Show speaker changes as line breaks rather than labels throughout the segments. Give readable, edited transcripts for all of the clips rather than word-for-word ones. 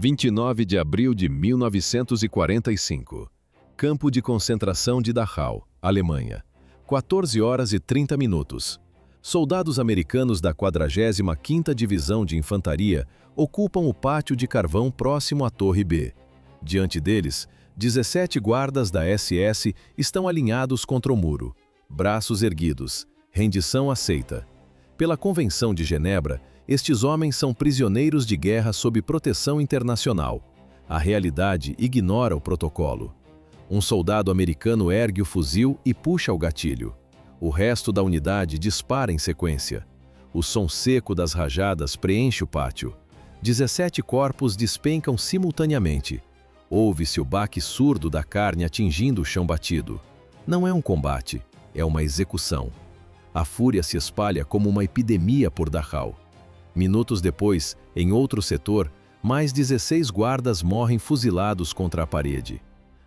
29 de abril de 1945. Campo de concentração de Dachau, Alemanha. 14 horas e 30 minutos. Soldados americanos da 45ª Divisão de Infantaria ocupam o pátio de carvão próximo à Torre B. Diante deles, 17 guardas da SS estão alinhados contra o muro. Braços erguidos. Rendição aceita. Pela Convenção de Genebra, estes homens são prisioneiros de guerra sob proteção internacional. A realidade ignora o protocolo. Um soldado americano ergue o fuzil e puxa o gatilho. O resto da unidade dispara em sequência. O som seco das rajadas preenche o pátio. 17 corpos despencam simultaneamente. Ouve-se o baque surdo da carne atingindo o chão batido. Não é um combate, é uma execução. A fúria se espalha como uma epidemia por Dachau. Minutos depois, em outro setor, mais 16 guardas morrem fuzilados contra a parede.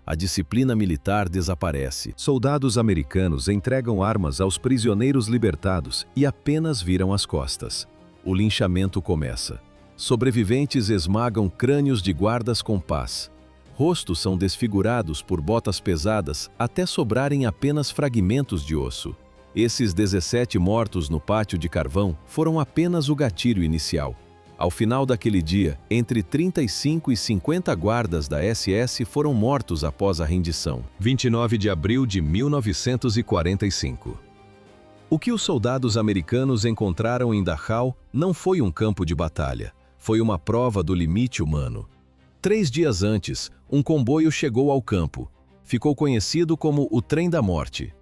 A disciplina militar desaparece. Soldados americanos entregam armas aos prisioneiros libertados e apenas viram as costas. O linchamento começa. Sobreviventes esmagam crânios de guardas com pás. Rostos são desfigurados por botas pesadas até sobrarem apenas fragmentos de osso. Esses 17 mortos no pátio de carvão foram apenas o gatilho inicial. Ao final daquele dia, entre 35 e 50 guardas da SS foram mortos após a rendição. 29 de abril de 1945. O que os soldados americanos encontraram em Dachau não foi um campo de batalha, foi uma prova do limite humano. 3 dias antes, um comboio chegou ao campo. Ficou conhecido como o Trem da Morte.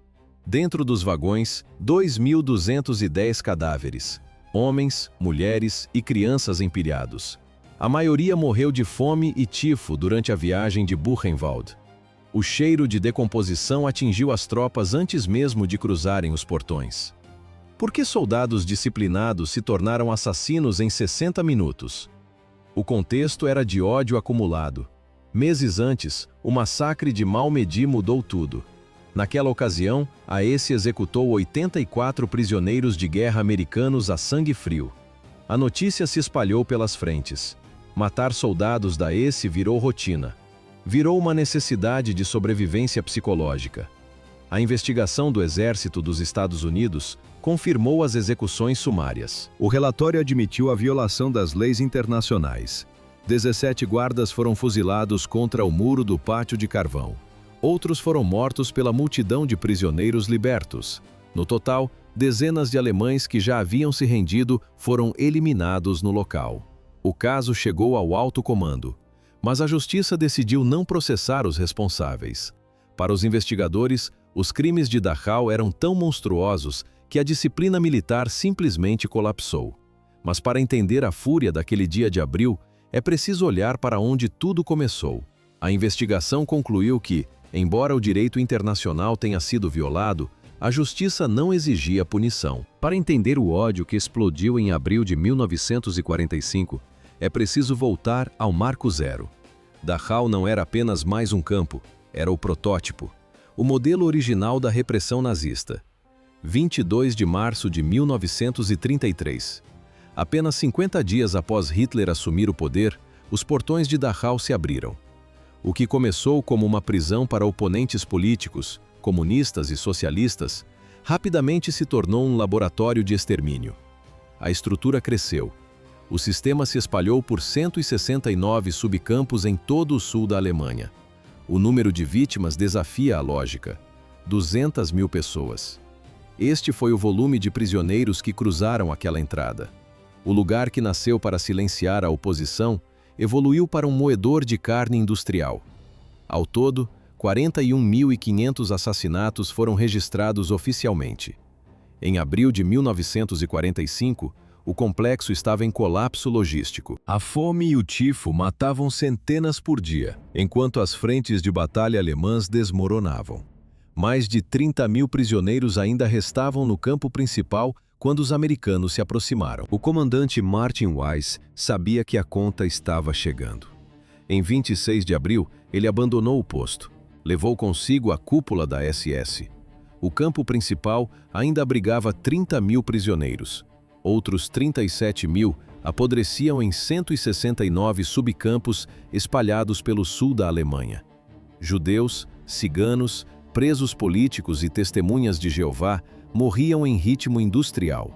Dentro dos vagões, 2.210 cadáveres. Homens, mulheres e crianças empilhados. A maioria morreu de fome e tifo durante a viagem de Buchenwald. O cheiro de decomposição atingiu as tropas antes mesmo de cruzarem os portões. Por que soldados disciplinados se tornaram assassinos em 60 minutos? O contexto era de ódio acumulado. Meses antes, o massacre de Malmedy mudou tudo. Naquela ocasião, a ESE executou 84 prisioneiros de guerra americanos a sangue frio. A notícia se espalhou pelas frentes. Matar soldados da ESE virou rotina. Virou uma necessidade de sobrevivência psicológica. A investigação do Exército dos Estados Unidos confirmou as execuções sumárias. O relatório admitiu a violação das leis internacionais. 17 guardas foram fuzilados contra o muro do pátio de carvão. Outros foram mortos pela multidão de prisioneiros libertos. No total, dezenas de alemães que já haviam se rendido foram eliminados no local. O caso chegou ao alto comando, mas a justiça decidiu não processar os responsáveis. Para os investigadores, os crimes de Dachau eram tão monstruosos que a disciplina militar simplesmente colapsou. Mas para entender a fúria daquele dia de abril, é preciso olhar para onde tudo começou. A investigação concluiu que, embora o direito internacional tenha sido violado, a justiça não exigia punição. Para entender o ódio que explodiu em abril de 1945, é preciso voltar ao Marco Zero. Dachau não era apenas mais um campo, era o protótipo, o modelo original da repressão nazista. 22 de março de 1933. Apenas 50 dias após Hitler assumir o poder, os portões de Dachau se abriram. O que começou como uma prisão para oponentes políticos, comunistas e socialistas, rapidamente se tornou um laboratório de extermínio. A estrutura cresceu. O sistema se espalhou por 169 subcampos em todo o sul da Alemanha. O número de vítimas desafia a lógica. 200 mil pessoas. Este foi o volume de prisioneiros que cruzaram aquela entrada. O lugar que nasceu para silenciar a oposição evoluiu para um moedor de carne industrial. Ao todo, 41.500 assassinatos foram registrados oficialmente. Em abril de 1945, o complexo estava em colapso logístico. A fome e o tifo matavam centenas por dia, enquanto as frentes de batalha alemãs desmoronavam. Mais de 30 mil prisioneiros ainda restavam no campo principal quando os americanos se aproximaram. O comandante Martin Weiss sabia que a conta estava chegando. Em 26 de abril, ele abandonou o posto. Levou consigo a cúpula da SS. O campo principal ainda abrigava 30 mil prisioneiros. Outros 37 mil apodreciam em 169 subcampos espalhados pelo sul da Alemanha. Judeus, ciganos, presos políticos e testemunhas de Jeová morriam em ritmo industrial.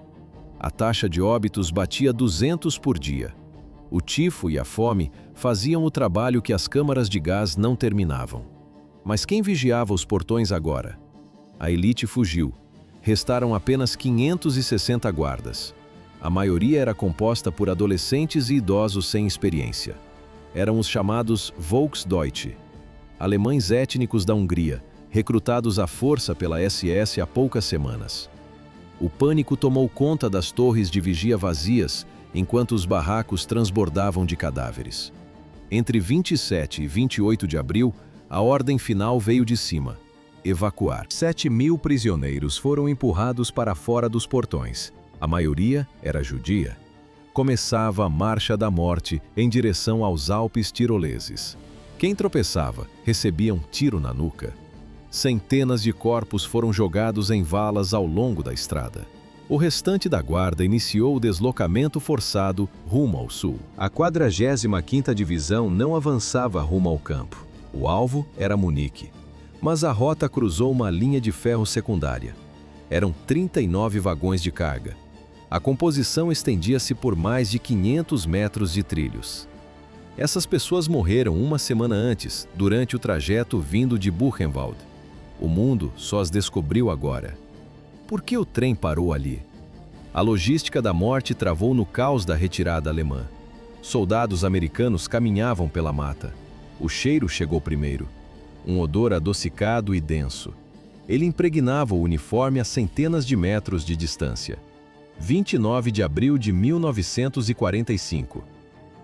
A taxa de óbitos batia 200 por dia. O tifo e a fome faziam o trabalho que as câmaras de gás não terminavam. Mas quem vigiava os portões agora? A elite fugiu. Restaram apenas 560 guardas. A maioria era composta por adolescentes e idosos sem experiência. Eram os chamados Volksdeutsche, alemães étnicos da Hungria, recrutados à força pela SS há poucas semanas. O pânico tomou conta das torres de vigia vazias, enquanto os barracos transbordavam de cadáveres. Entre 27 e 28 de abril, a ordem final veio de cima: evacuar. 7.000 prisioneiros foram empurrados para fora dos portões. A maioria era judia. Começava a Marcha da Morte em direção aos Alpes tiroleses. Quem tropeçava recebia um tiro na nuca. Centenas de corpos foram jogados em valas ao longo da estrada. O restante da guarda iniciou o deslocamento forçado rumo ao sul. A 45ª Divisão não avançava rumo ao campo. O alvo era Munique. Mas a rota cruzou uma linha de ferro secundária. Eram 39 vagões de carga. A composição estendia-se por mais de 500 metros de trilhos. Essas pessoas morreram uma semana antes, durante o trajeto vindo de Buchenwald. O mundo só as descobriu agora. Por que o trem parou ali? A logística da morte travou no caos da retirada alemã. Soldados americanos caminhavam pela mata. O cheiro chegou primeiro. Um odor adocicado e denso. Ele impregnava o uniforme a centenas de metros de distância. 29 de abril de 1945.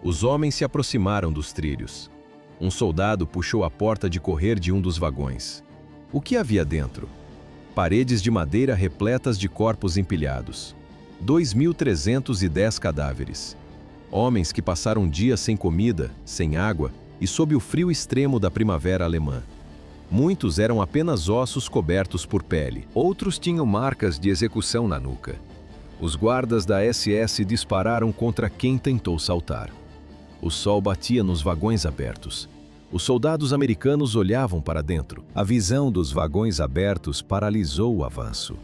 Os homens se aproximaram dos trilhos. Um soldado puxou a porta de correr de um dos vagões. O que havia dentro? Paredes de madeira repletas de corpos empilhados. 2.310 cadáveres. Homens que passaram dias sem comida, sem água e sob o frio extremo da primavera alemã. Muitos eram apenas ossos cobertos por pele. Outros tinham marcas de execução na nuca. Os guardas da SS dispararam contra quem tentou saltar. O sol batia nos vagões abertos. Os soldados americanos olhavam para dentro. A visão dos vagões abertos paralisou o avanço.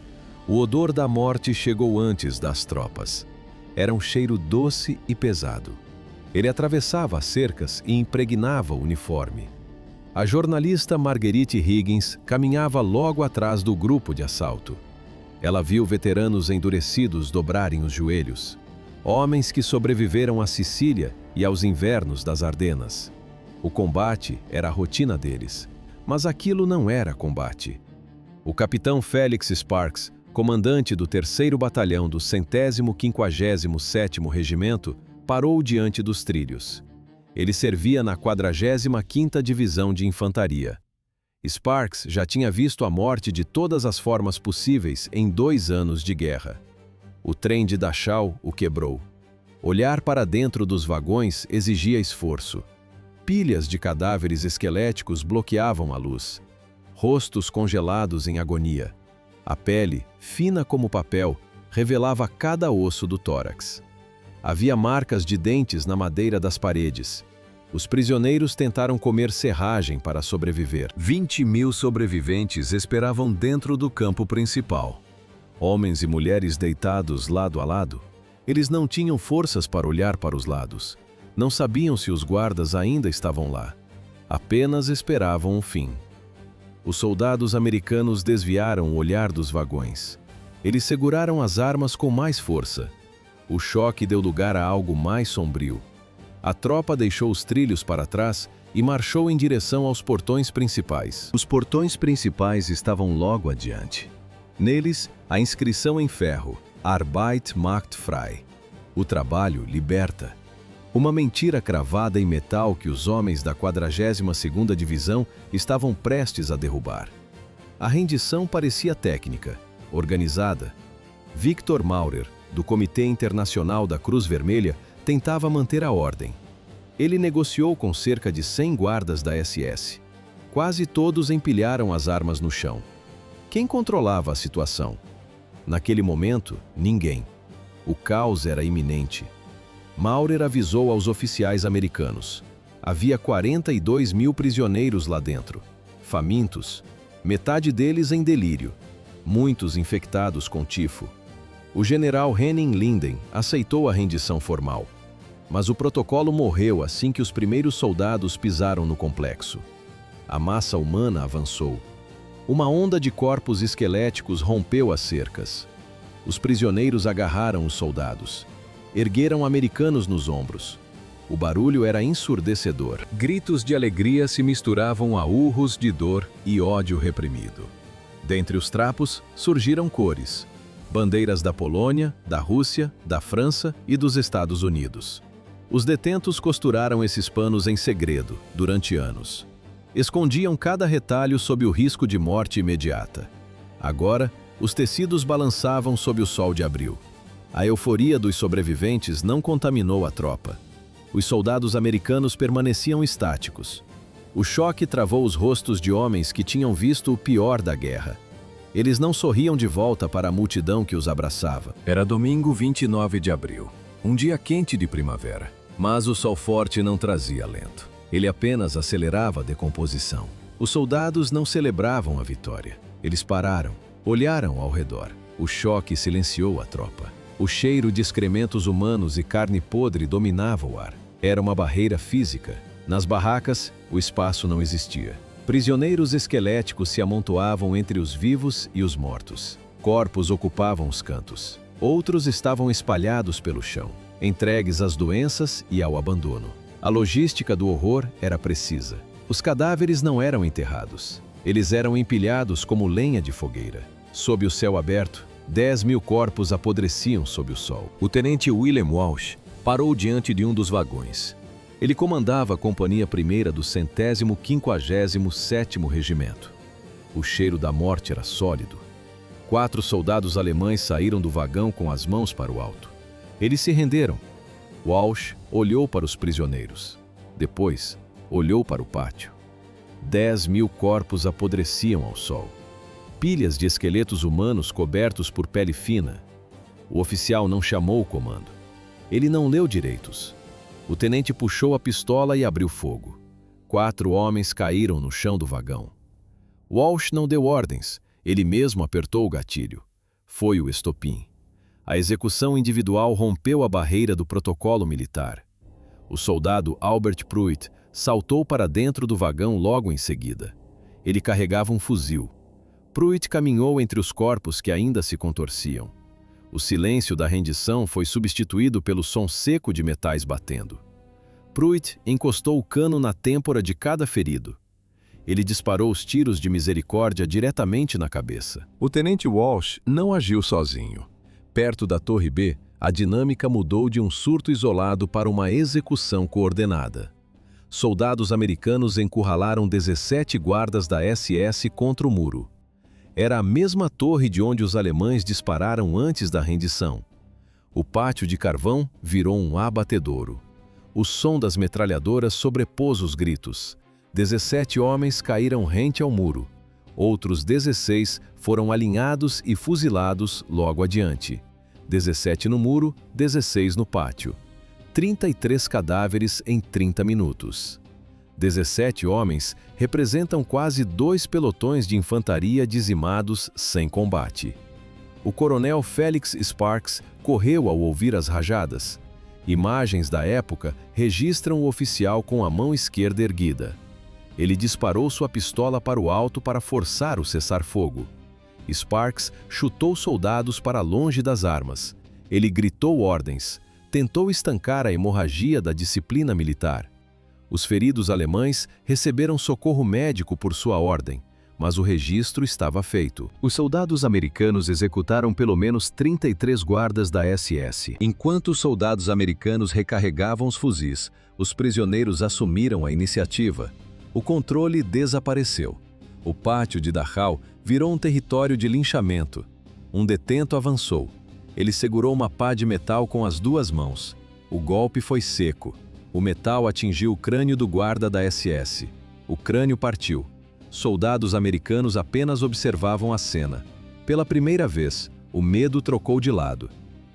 O odor da morte chegou antes das tropas. Era um cheiro doce e pesado. Ele atravessava as cercas e impregnava o uniforme. A jornalista Marguerite Higgins caminhava logo atrás do grupo de assalto. Ela viu veteranos endurecidos dobrarem os joelhos. Homens que sobreviveram à Sicília e aos invernos das Ardenas. O combate era a rotina deles, mas aquilo não era combate. O capitão Felix Sparks, comandante do 3º Batalhão do 157º Regimento, parou diante dos trilhos. Ele servia na 45ª Divisão de Infantaria. Sparks já tinha visto a morte de todas as formas possíveis em 2 anos de guerra. O trem de Dachau o quebrou. Olhar para dentro dos vagões exigia esforço. Pilhas de cadáveres esqueléticos bloqueavam a luz. Rostos congelados em agonia. A pele, fina como papel, revelava cada osso do tórax. Havia marcas de dentes na madeira das paredes. Os prisioneiros tentaram comer serragem para sobreviver. 20.000 sobreviventes esperavam dentro do campo principal. Homens e mulheres deitados lado a lado. Eles não tinham forças para olhar para os lados. Não sabiam se os guardas ainda estavam lá. Apenas esperavam o fim. Os soldados americanos desviaram o olhar dos vagões. Eles seguraram as armas com mais força. O choque deu lugar a algo mais sombrio. A tropa deixou os trilhos para trás e marchou em direção aos portões principais. Os portões principais estavam logo adiante. Neles, a inscrição em ferro: Arbeit macht frei. O trabalho liberta. Uma mentira cravada em metal que os homens da 42ª Divisão estavam prestes a derrubar. A rendição parecia técnica, organizada. Victor Maurer, do Comitê Internacional da Cruz Vermelha, tentava manter a ordem. Ele negociou com cerca de 100 guardas da SS. Quase todos empilharam as armas no chão. Quem controlava a situação? Naquele momento, ninguém. O caos era iminente. Maurer avisou aos oficiais americanos. Havia 42 mil prisioneiros lá dentro, famintos, metade deles em delírio, muitos infectados com tifo. O general Henning Linden aceitou a rendição formal, mas o protocolo morreu assim que os primeiros soldados pisaram no complexo. A massa humana avançou. Uma onda de corpos esqueléticos rompeu as cercas. Os prisioneiros agarraram os soldados. Ergueram americanos nos ombros. O barulho era ensurdecedor. Gritos de alegria se misturavam a urros de dor e ódio reprimido. Dentre os trapos, surgiram cores. Bandeiras da Polônia, da Rússia, da França e dos Estados Unidos. Os detentos costuraram esses panos em segredo, durante anos. Escondiam cada retalho sob o risco de morte imediata. Agora, os tecidos balançavam sob o sol de abril. A euforia dos sobreviventes não contaminou a tropa. Os soldados americanos permaneciam estáticos. O choque travou os rostos de homens que tinham visto o pior da guerra. Eles não sorriam de volta para a multidão que os abraçava. Era domingo 29 de abril, um dia quente de primavera. Mas o sol forte não trazia alento. Ele apenas acelerava a decomposição. Os soldados não celebravam a vitória. Eles pararam, olharam ao redor. O choque silenciou a tropa. O cheiro de excrementos humanos e carne podre dominava o ar. Era uma barreira física. Nas barracas, o espaço não existia. Prisioneiros esqueléticos se amontoavam entre os vivos e os mortos. Corpos ocupavam os cantos. Outros estavam espalhados pelo chão, entregues às doenças e ao abandono. A logística do horror era precisa. Os cadáveres não eram enterrados. Eles eram empilhados como lenha de fogueira. Sob o céu aberto, 10 mil corpos apodreciam sob o sol. O tenente William Walsh parou diante de um dos vagões. Ele comandava a Companhia Primeira do 157º Regimento. O cheiro da morte era sólido. 4 soldados alemães saíram do vagão com as mãos para o alto. Eles se renderam. Walsh olhou para os prisioneiros. Depois, olhou para o pátio. 10 mil corpos apodreciam ao sol. Pilhas de esqueletos humanos cobertos por pele fina. O oficial não chamou o comando. Ele não leu direitos. O tenente puxou a pistola e abriu fogo. 4 homens caíram no chão do vagão. Walsh não deu ordens. Ele mesmo apertou o gatilho. Foi o estopim. A execução individual rompeu a barreira do protocolo militar. O soldado Albert Pruitt saltou para dentro do vagão logo em seguida. Ele carregava um fuzil. Pruitt caminhou entre os corpos que ainda se contorciam. O silêncio da rendição foi substituído pelo som seco de metais batendo. Pruitt encostou o cano na têmpora de cada ferido. Ele disparou os tiros de misericórdia diretamente na cabeça. O tenente Walsh não agiu sozinho. Perto da Torre B, a dinâmica mudou de um surto isolado para uma execução coordenada. Soldados americanos encurralaram 17 guardas da SS contra o muro. Era a mesma torre de onde os alemães dispararam antes da rendição. O pátio de carvão virou um abatedouro. O som das metralhadoras sobrepôs os gritos. 17 homens caíram rente ao muro. Outros 16 foram alinhados e fuzilados logo adiante. 17 no muro, 16 no pátio. 33 cadáveres em 30 minutos. 17 homens representam quase 2 pelotões de infantaria dizimados sem combate. O coronel Felix Sparks correu ao ouvir as rajadas. Imagens da época registram o oficial com a mão esquerda erguida. Ele disparou sua pistola para o alto para forçar o cessar-fogo. Sparks chutou soldados para longe das armas. Ele gritou ordens, tentou estancar a hemorragia da disciplina militar. Os feridos alemães receberam socorro médico por sua ordem, mas o registro estava feito. Os soldados americanos executaram pelo menos 33 guardas da SS. Enquanto os soldados americanos recarregavam os fuzis, os prisioneiros assumiram a iniciativa. O controle desapareceu. O pátio de Dachau virou um território de linchamento. Um detento avançou. Ele segurou uma pá de metal com as 2 mãos. O golpe foi seco. O metal atingiu o crânio do guarda da SS. O crânio partiu. Soldados americanos apenas observavam a cena. Pela primeira vez, o medo trocou de lado.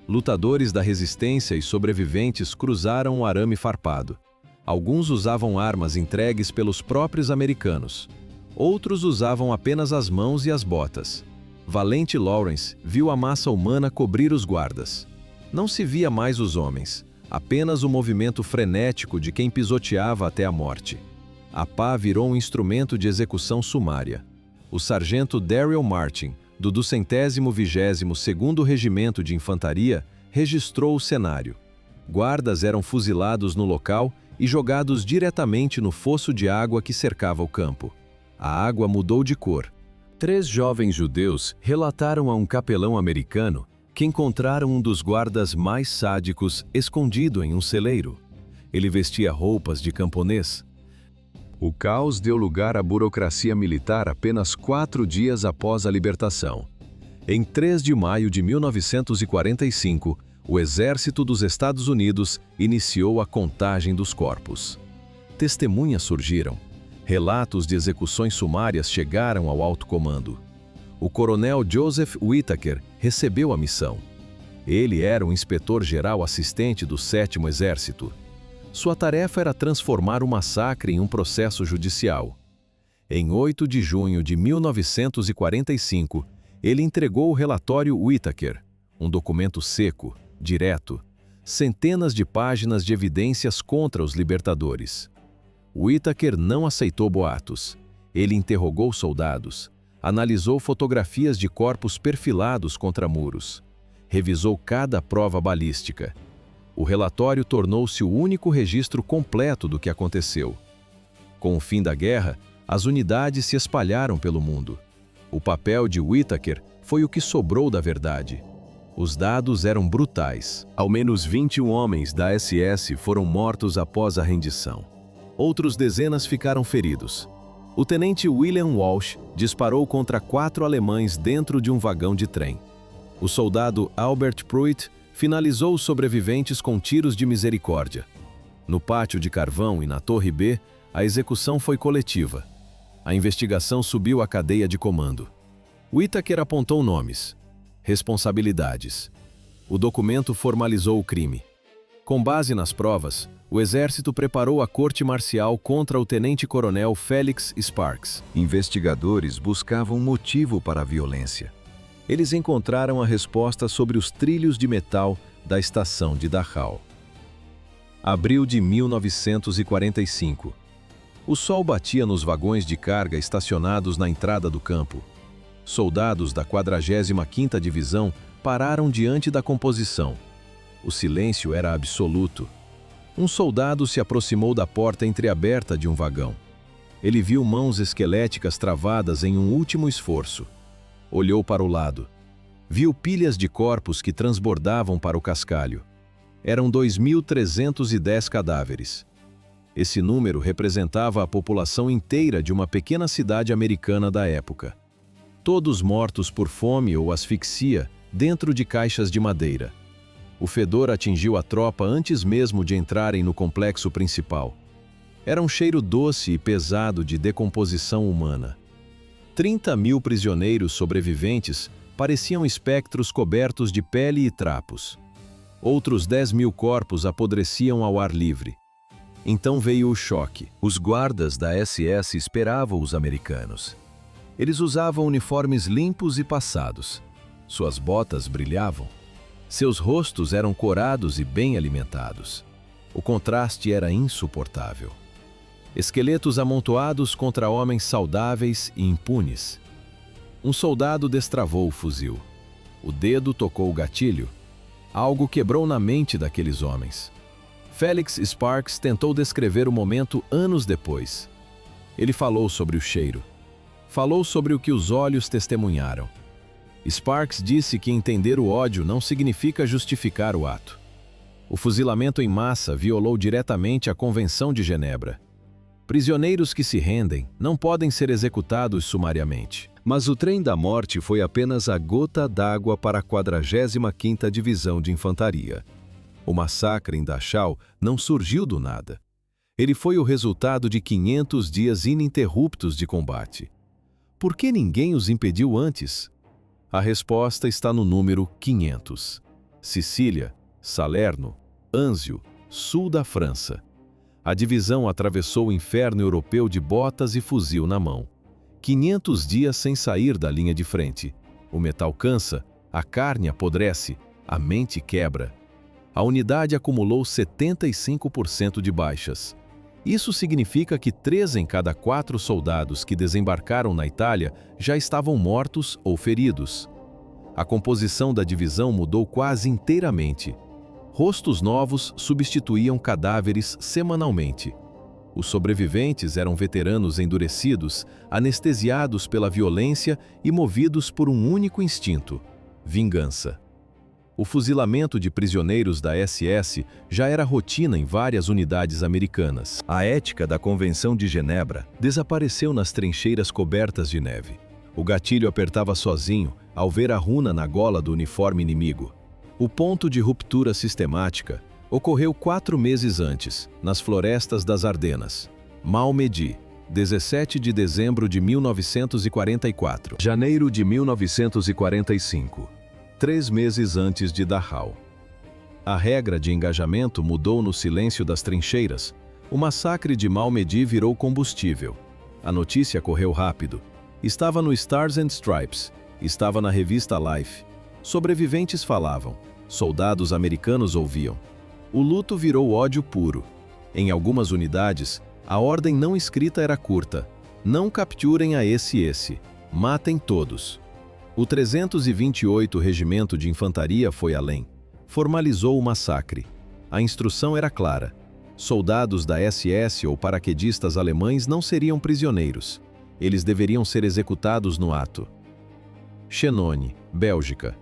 Lutadores da resistência e sobreviventes cruzaram o arame farpado. Alguns usavam armas entregues pelos próprios americanos. Outros usavam apenas as mãos e as botas. Valente Lawrence viu a massa humana cobrir os guardas. Não se via mais os homens, apenas o movimento frenético de quem pisoteava até a morte. A pá virou um instrumento de execução sumária. O sargento Darrell Martin, do 222º Regimento de Infantaria, registrou o cenário. Guardas eram fuzilados no local e jogados diretamente no fosso de água que cercava o campo. A água mudou de cor. 3 jovens judeus relataram a um capelão americano que encontraram um dos guardas mais sádicos escondido em um celeiro. Ele vestia roupas de camponês. O caos deu lugar à burocracia militar apenas 4 dias após a libertação. Em 3 de maio de 1945, o Exército dos Estados Unidos iniciou a contagem dos corpos. Testemunhas surgiram. Relatos de execuções sumárias chegaram ao alto comando. O coronel Joseph Whittaker recebeu a missão. Ele era o inspetor-geral assistente do 7º Exército. Sua tarefa era transformar o massacre em um processo judicial. Em 8 de junho de 1945, ele entregou o relatório Whittaker, um documento seco, direto, centenas de páginas de evidências contra os libertadores. Whittaker não aceitou boatos. Ele interrogou soldados, analisou fotografias de corpos perfilados contra muros, revisou cada prova balística. O relatório tornou-se o único registro completo do que aconteceu. Com o fim da guerra, as unidades se espalharam pelo mundo. O papel de Whittaker foi o que sobrou da verdade. Os dados eram brutais. Ao menos 21 homens da SS foram mortos após a rendição. Outros dezenas ficaram feridos. O tenente William Walsh disparou contra 4 alemães dentro de um vagão de trem. O soldado Albert Pruitt finalizou os sobreviventes com tiros de misericórdia. No pátio de carvão e na Torre B, a execução foi coletiva. A investigação subiu à cadeia de comando. Whittaker apontou nomes, responsabilidades. O documento formalizou o crime. Com base nas provas, o Exército preparou a corte marcial contra o tenente-coronel Felix Sparks. Investigadores buscavam motivo para a violência. Eles encontraram a resposta sobre os trilhos de metal da estação de Dachau. Abril de 1945. O sol batia nos vagões de carga estacionados na entrada do campo. Soldados da 45ª Divisão pararam diante da composição. O silêncio era absoluto. Um soldado se aproximou da porta entreaberta de um vagão. Ele viu mãos esqueléticas travadas em um último esforço. Olhou para o lado. Viu pilhas de corpos que transbordavam para o cascalho. Eram 2.310 cadáveres. Esse número representava a população inteira de uma pequena cidade americana da época. Todos mortos por fome ou asfixia dentro de caixas de madeira. O fedor atingiu a tropa antes mesmo de entrarem no complexo principal. Era um cheiro doce e pesado de decomposição humana. 30.000 prisioneiros sobreviventes pareciam espectros cobertos de pele e trapos. Outros 10.000 corpos apodreciam ao ar livre. Então veio o choque. Os guardas da SS esperavam os americanos. Eles usavam uniformes limpos e passados. Suas botas brilhavam. Seus rostos eram corados e bem alimentados. O contraste era insuportável. Esqueletos amontoados contra homens saudáveis e impunes. Um soldado destravou o fuzil. O dedo tocou o gatilho. Algo quebrou na mente daqueles homens. Felix Sparks tentou descrever o momento anos depois. Ele falou sobre o cheiro. Falou sobre o que os olhos testemunharam. Sparks disse que entender o ódio não significa justificar o ato. O fuzilamento em massa violou diretamente a Convenção de Genebra. Prisioneiros que se rendem não podem ser executados sumariamente. Mas o trem da morte foi apenas a gota d'água para a 45ª Divisão de Infantaria. O massacre em Dachau não surgiu do nada. Ele foi o resultado de 500 dias ininterruptos de combate. Por que ninguém os impediu antes? A resposta está no número 500. Sicília, Salerno, Anzio, sul da França. A divisão atravessou o inferno europeu de botas e fuzil na mão. 500 dias sem sair da linha de frente. O metal cansa, a carne apodrece, a mente quebra. A unidade acumulou 75% de baixas. Isso significa que 3 em cada 4 soldados que desembarcaram na Itália já estavam mortos ou feridos. A composição da divisão mudou quase inteiramente. Rostos novos substituíam cadáveres semanalmente. Os sobreviventes eram veteranos endurecidos, anestesiados pela violência e movidos por um único instinto: vingança. O fuzilamento de prisioneiros da SS já era rotina em várias unidades americanas. A ética da Convenção de Genebra desapareceu nas trincheiras cobertas de neve. O gatilho apertava sozinho ao ver a runa na gola do uniforme inimigo. O ponto de ruptura sistemática ocorreu 4 meses antes, nas florestas das Ardenas. Malmedy, 17 de dezembro de 1944. Janeiro de 1945. 3 meses antes de Dachau. A regra de engajamento mudou no silêncio das trincheiras. O massacre de Malmedy virou combustível. A notícia correu rápido. Estava no Stars and Stripes. Estava na revista Life. Sobreviventes falavam. Soldados americanos ouviam. O luto virou ódio puro. Em algumas unidades, a ordem não escrita era curta. Não capturem a esse. Matem todos. O 328 Regimento de Infantaria foi além. Formalizou o massacre. A instrução era clara. Soldados da SS ou paraquedistas alemães não seriam prisioneiros. Eles deveriam ser executados no ato. Chenone, Bélgica.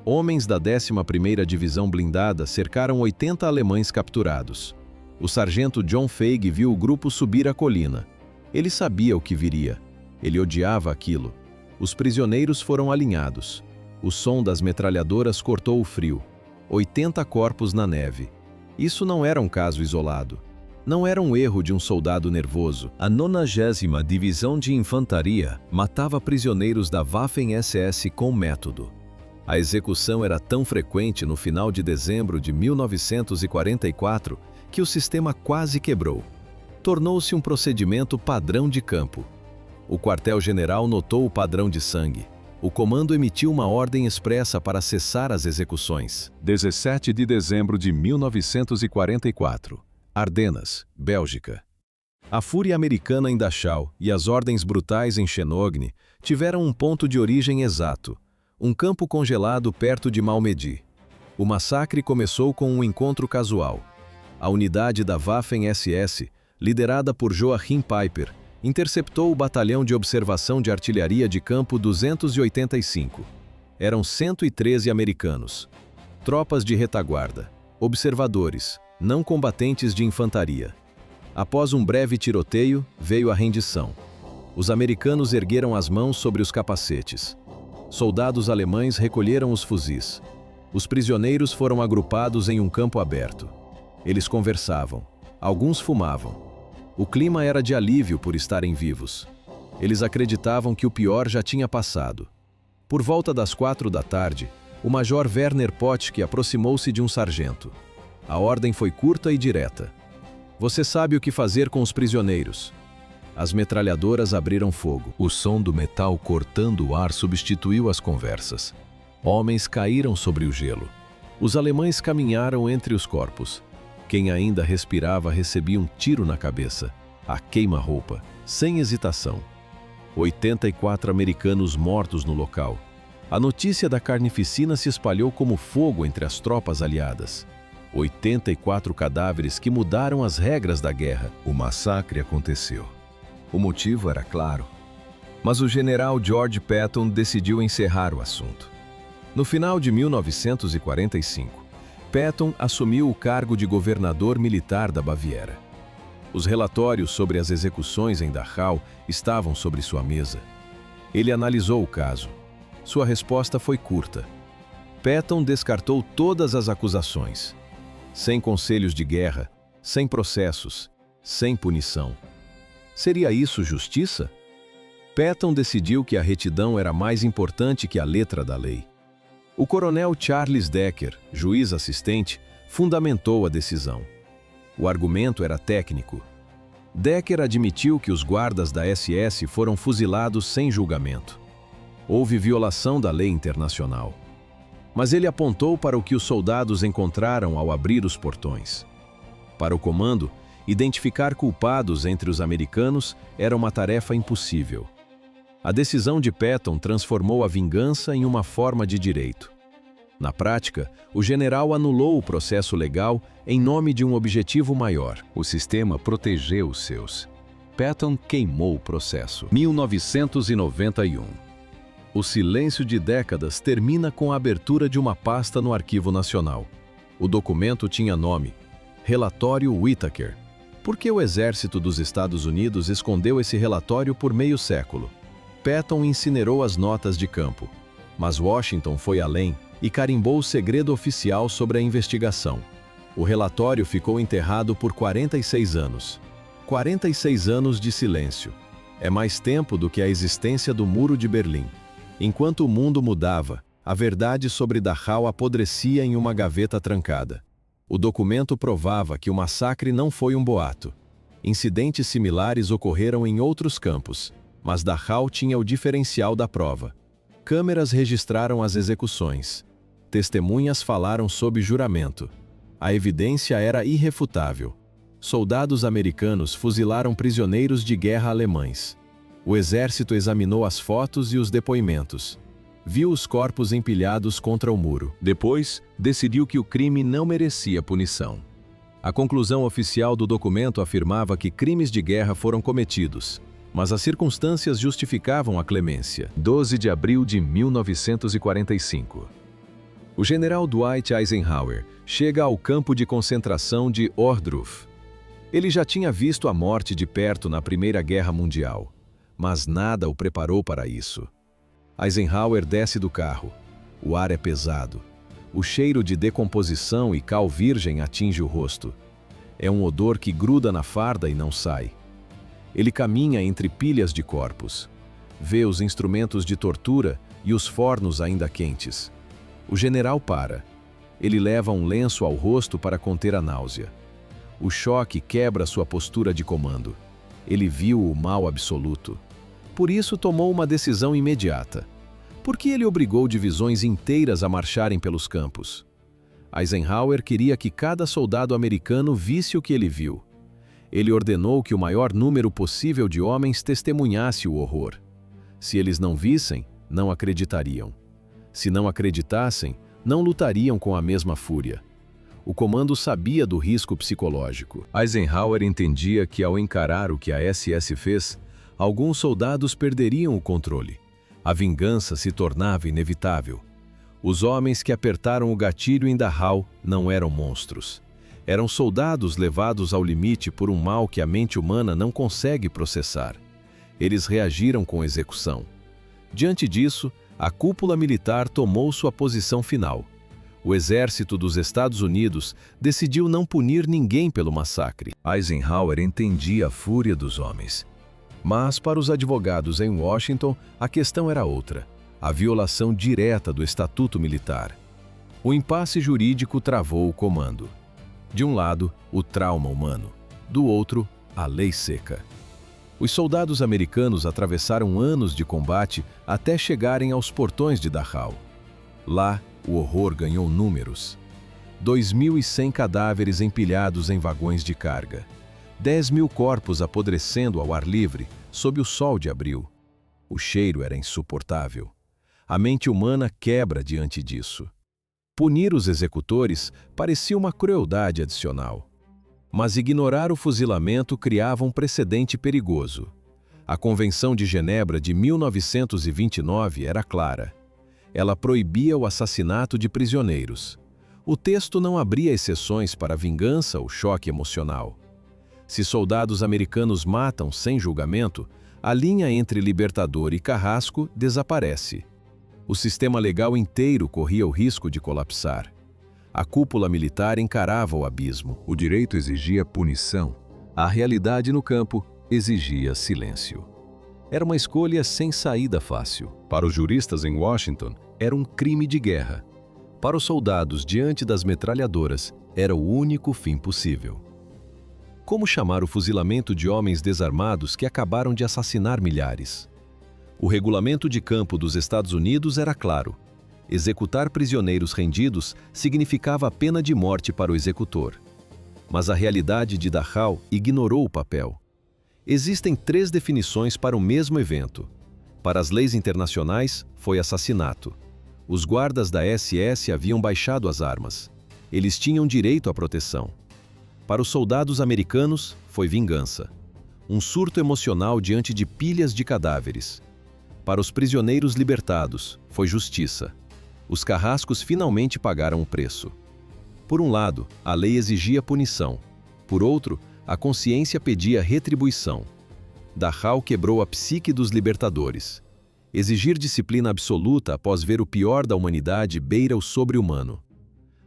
Homens da 11ª Divisão Blindada cercaram 80 alemães capturados. O sargento John Feig viu o grupo subir a colina. Ele sabia o que viria. Ele odiava aquilo. Os prisioneiros foram alinhados. O som das metralhadoras cortou o frio. 80 corpos na neve. Isso não era um caso isolado. Não era um erro de um soldado nervoso. A 90ª Divisão de Infantaria matava prisioneiros da Waffen-SS com método. A execução era tão frequente no final de dezembro de 1944 que o sistema quase quebrou. Tornou-se um procedimento padrão de campo. O quartel-general notou o padrão de sangue. O comando emitiu uma ordem expressa para cessar as execuções. 17 de dezembro de 1944. Ardenas, Bélgica. A fúria americana em Dachau e as ordens brutais em Chenogny tiveram um ponto de origem exato. Um campo congelado perto de Malmedy. O massacre começou com um encontro casual. A unidade da Waffen-SS, liderada por Joachim Peiper, interceptou o batalhão de observação de artilharia de campo 285. Eram 113 americanos. Tropas de retaguarda, observadores, não combatentes de infantaria. Após um breve tiroteio, veio a rendição. Os americanos ergueram as mãos sobre os capacetes. Soldados alemães recolheram os fuzis. Os prisioneiros foram agrupados em um campo aberto. Eles conversavam. Alguns fumavam. O clima era de alívio por estarem vivos. Eles acreditavam que o pior já tinha passado. Por volta das 4 da tarde, o major Werner Potke aproximou-se de um sargento. A ordem foi curta e direta. Você sabe o que fazer com os prisioneiros. As metralhadoras abriram fogo. O som do metal cortando o ar substituiu as conversas. Homens caíram sobre o gelo. Os alemães caminharam entre os corpos. Quem ainda respirava recebia um tiro na cabeça, a queima-roupa, sem hesitação. 84 americanos mortos no local. A notícia da carnificina se espalhou como fogo entre as tropas aliadas. 84 cadáveres que mudaram as regras da guerra. O massacre aconteceu. O motivo era claro. Mas o general George Patton decidiu encerrar o assunto. No final de 1945, Patton assumiu o cargo de governador militar da Baviera. Os relatórios sobre as execuções em Dachau estavam sobre sua mesa. Ele analisou o caso. Sua resposta foi curta. Patton descartou todas as acusações. Sem conselhos de guerra, sem processos, sem punição. Seria isso justiça? Patton decidiu que a retidão era mais importante que a letra da lei. O coronel Charles Decker, juiz assistente, fundamentou a decisão. O argumento era técnico. Decker admitiu que os guardas da SS foram fuzilados sem julgamento. Houve violação da lei internacional. Mas ele apontou para o que os soldados encontraram ao abrir os portões. Para o comando, identificar culpados entre os americanos era uma tarefa impossível. A decisão de Patton transformou a vingança em uma forma de direito. Na prática, o general anulou o processo legal em nome de um objetivo maior. O sistema protegeu os seus. Patton queimou o processo. 1991. O silêncio de décadas termina com a abertura de uma pasta no Arquivo Nacional. O documento tinha nome: Relatório Whittaker. Por que o Exército dos Estados Unidos escondeu esse relatório por meio século? Patton incinerou as notas de campo, mas Washington foi além e carimbou o segredo oficial sobre a investigação. O relatório ficou enterrado por 46 anos. 46 anos de silêncio. É mais tempo do que a existência do Muro de Berlim. Enquanto o mundo mudava, a verdade sobre Dachau apodrecia em uma gaveta trancada. O documento provava que o massacre não foi um boato. Incidentes similares ocorreram em outros campos, mas Dachau tinha o diferencial da prova. Câmeras registraram as execuções. Testemunhas falaram sob juramento. A evidência era irrefutável. Soldados americanos fuzilaram prisioneiros de guerra alemães. O exército examinou as fotos e os depoimentos. Viu os corpos empilhados contra o muro. Depois, decidiu que o crime não merecia punição. A conclusão oficial do documento afirmava que crimes de guerra foram cometidos, mas as circunstâncias justificavam a clemência. 12 de abril de 1945. O general Dwight Eisenhower chega ao campo de concentração de Ohrdruf. Ele já tinha visto a morte de perto na Primeira Guerra Mundial, mas nada o preparou para isso. Eisenhower desce do carro. O ar é pesado. O cheiro de decomposição e cal virgem atinge o rosto. É um odor que gruda na farda e não sai. Ele caminha entre pilhas de corpos. Vê os instrumentos de tortura e os fornos ainda quentes. O general para. Ele leva um lenço ao rosto para conter a náusea. O choque quebra sua postura de comando. Ele viu o mal absoluto. Por isso tomou uma decisão imediata. Por que ele obrigou divisões inteiras a marcharem pelos campos? Eisenhower queria que cada soldado americano visse o que ele viu. Ele ordenou que o maior número possível de homens testemunhasse o horror. Se eles não vissem, não acreditariam. Se não acreditassem, não lutariam com a mesma fúria. O comando sabia do risco psicológico. Eisenhower entendia que ao encarar o que a SS fez, alguns soldados perderiam o controle. A vingança se tornava inevitável. Os homens que apertaram o gatilho em Dachau não eram monstros. Eram soldados levados ao limite por um mal que a mente humana não consegue processar. Eles reagiram com execução. Diante disso, a cúpula militar tomou sua posição final. O exército dos Estados Unidos decidiu não punir ninguém pelo massacre. Eisenhower entendia a fúria dos homens. Mas, para os advogados em Washington, a questão era outra: a violação direta do Estatuto Militar. O impasse jurídico travou o comando. De um lado, o trauma humano. Do outro, a lei seca. Os soldados americanos atravessaram anos de combate até chegarem aos portões de Dachau. Lá, o horror ganhou números. 2.100 cadáveres empilhados em vagões de carga. 10.000 corpos apodrecendo ao ar livre, sob o sol de abril. O cheiro era insuportável. A mente humana quebra diante disso. Punir os executores parecia uma crueldade adicional. Mas ignorar o fuzilamento criava um precedente perigoso. A Convenção de Genebra de 1929 era clara. Ela proibia o assassinato de prisioneiros. O texto não abria exceções para a vingança ou choque emocional. Se soldados americanos matam sem julgamento, a linha entre libertador e carrasco desaparece. O sistema legal inteiro corria o risco de colapsar. A cúpula militar encarava o abismo. O direito exigia punição. A realidade no campo exigia silêncio. Era uma escolha sem saída fácil. Para os juristas em Washington, era um crime de guerra. Para os soldados diante das metralhadoras, era o único fim possível. Como chamar o fuzilamento de homens desarmados que acabaram de assassinar milhares? O regulamento de campo dos Estados Unidos era claro. Executar prisioneiros rendidos significava a pena de morte para o executor. Mas a realidade de Dachau ignorou o papel. Existem 3 definições para o mesmo evento. Para as leis internacionais, foi assassinato. Os guardas da SS haviam baixado as armas. Eles tinham direito à proteção. Para os soldados americanos, foi vingança. Um surto emocional diante de pilhas de cadáveres. Para os prisioneiros libertados, foi justiça. Os carrascos finalmente pagaram o preço. Por um lado, a lei exigia punição. Por outro, a consciência pedia retribuição. Dachau quebrou a psique dos libertadores. Exigir disciplina absoluta após ver o pior da humanidade beira o sobre-humano.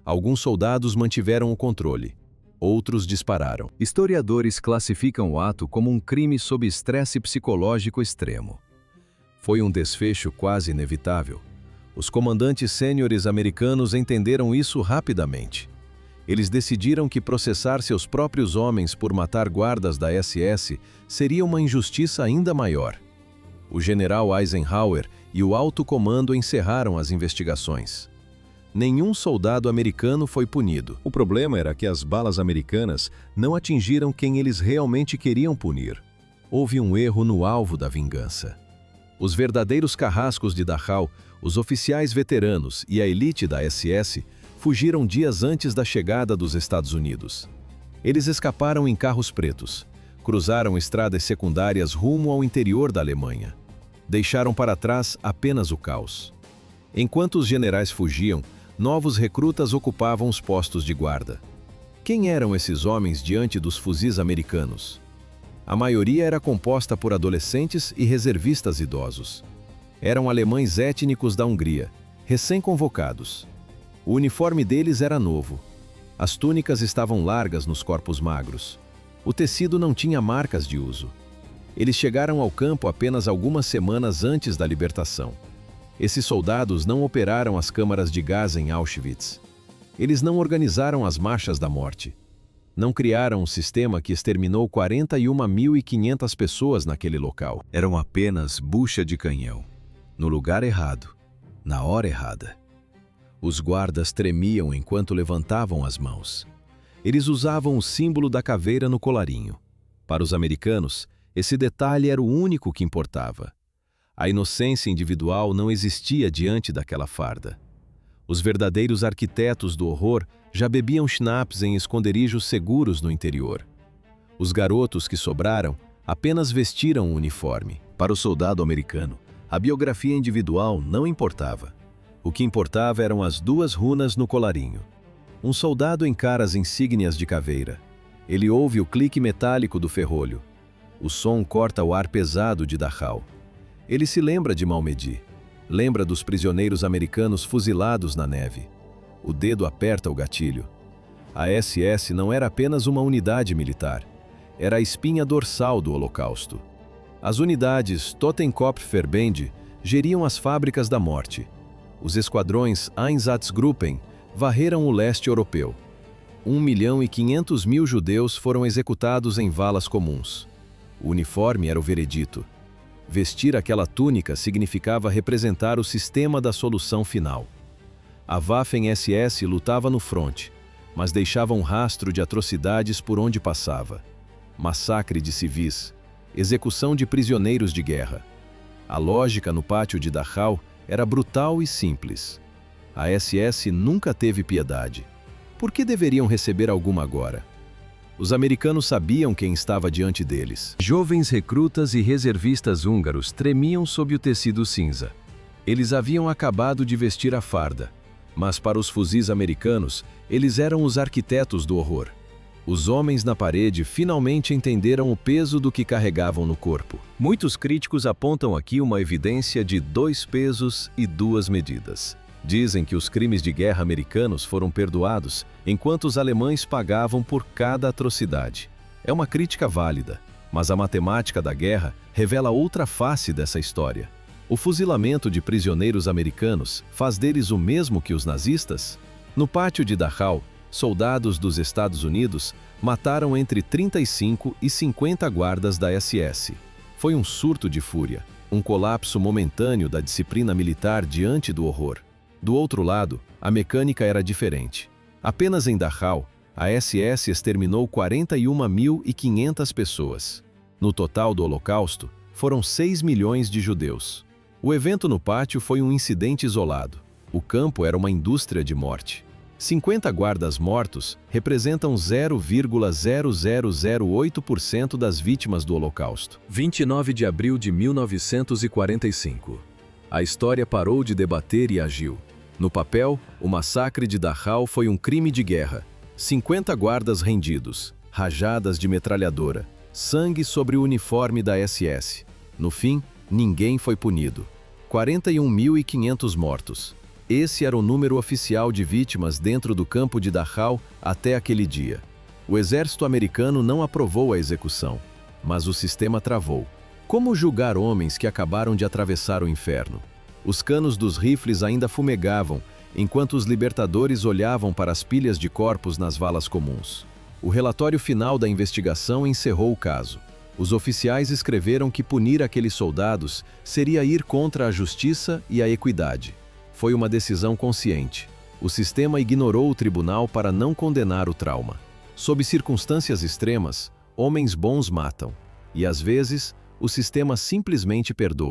Alguns soldados mantiveram o controle. Outros dispararam. Historiadores classificam o ato como um crime sob estresse psicológico extremo. Foi um desfecho quase inevitável. Os comandantes sêniores americanos entenderam isso rapidamente. Eles decidiram que processar seus próprios homens por matar guardas da SS seria uma injustiça ainda maior. O general Eisenhower e o alto comando encerraram as investigações. Nenhum soldado americano foi punido. O problema era que as balas americanas não atingiram quem eles realmente queriam punir. Houve um erro no alvo da vingança. Os verdadeiros carrascos de Dachau, os oficiais veteranos e a elite da SS, fugiram dias antes da chegada dos Estados Unidos. Eles escaparam em carros pretos, cruzaram estradas secundárias rumo ao interior da Alemanha. Deixaram para trás apenas o caos. Enquanto os generais fugiam, novos recrutas ocupavam os postos de guarda. Quem eram esses homens diante dos fuzis americanos? A maioria era composta por adolescentes e reservistas idosos. Eram alemães étnicos da Hungria, recém-convocados. O uniforme deles era novo. As túnicas estavam largas nos corpos magros. O tecido não tinha marcas de uso. Eles chegaram ao campo apenas algumas semanas antes da libertação. Esses soldados não operaram as câmaras de gás em Auschwitz. Eles não organizaram as marchas da morte. Não criaram um sistema que exterminou 41.500 pessoas naquele local. Eram apenas bucha de canhão. No lugar errado, na hora errada. Os guardas tremiam enquanto levantavam as mãos. Eles usavam o símbolo da caveira no colarinho. Para os americanos, esse detalhe era o único que importava. A inocência individual não existia diante daquela farda. Os verdadeiros arquitetos do horror já bebiam schnapps em esconderijos seguros no interior. Os garotos que sobraram apenas vestiram o uniforme. Para o soldado americano, a biografia individual não importava. O que importava eram as 2 runas no colarinho. Um soldado encara as insígnias de caveira. Ele ouve o clique metálico do ferrolho. O som corta o ar pesado de Dachau. Ele se lembra de Malmedy. Lembra dos prisioneiros americanos fuzilados na neve. O dedo aperta o gatilho. A SS não era apenas uma unidade militar. Era a espinha dorsal do Holocausto. As unidades Totenkopfverbände geriam as fábricas da morte. Os esquadrões Einsatzgruppen varreram o leste europeu. 1.500.000 judeus foram executados em valas comuns. O uniforme era o veredito. Vestir aquela túnica significava representar o sistema da solução final. A Waffen-SS lutava no fronte, mas deixava um rastro de atrocidades por onde passava. Massacre de civis, execução de prisioneiros de guerra. A lógica no pátio de Dachau era brutal e simples. A SS nunca teve piedade. Por que deveriam receber alguma agora? Os americanos sabiam quem estava diante deles. Jovens recrutas e reservistas húngaros tremiam sob o tecido cinza. Eles haviam acabado de vestir a farda, mas para os fuzis americanos, eles eram os arquitetos do horror. Os homens na parede finalmente entenderam o peso do que carregavam no corpo. Muitos críticos apontam aqui uma evidência de 2 pesos e 2 medidas. Dizem que os crimes de guerra americanos foram perdoados, enquanto os alemães pagavam por cada atrocidade. É uma crítica válida, mas a matemática da guerra revela outra face dessa história. O fuzilamento de prisioneiros americanos faz deles o mesmo que os nazistas? No pátio de Dachau, soldados dos Estados Unidos mataram entre 35 e 50 guardas da SS. Foi um surto de fúria, um colapso momentâneo da disciplina militar diante do horror. Do outro lado, a mecânica era diferente. Apenas em Dachau, a SS exterminou 41.500 pessoas. No total do Holocausto, foram 6 milhões de judeus. O evento no pátio foi um incidente isolado. O campo era uma indústria de morte. 50 guardas mortos representam 0,0008% das vítimas do Holocausto. 29 de abril de 1945. A história parou de debater e agiu. No papel, o massacre de Dachau foi um crime de guerra. 50 guardas rendidos, rajadas de metralhadora, sangue sobre o uniforme da SS. No fim, ninguém foi punido. 41.500 mortos. Esse era o número oficial de vítimas dentro do campo de Dachau até aquele dia. O exército americano não aprovou a execução, mas o sistema travou. Como julgar homens que acabaram de atravessar o inferno? Os canos dos rifles ainda fumegavam, enquanto os libertadores olhavam para as pilhas de corpos nas valas comuns. O relatório final da investigação encerrou o caso. Os oficiais escreveram que punir aqueles soldados seria ir contra a justiça e a equidade. Foi uma decisão consciente. O sistema ignorou o tribunal para não condenar o trauma. Sob circunstâncias extremas, homens bons matam. E às vezes, o sistema simplesmente perdoa.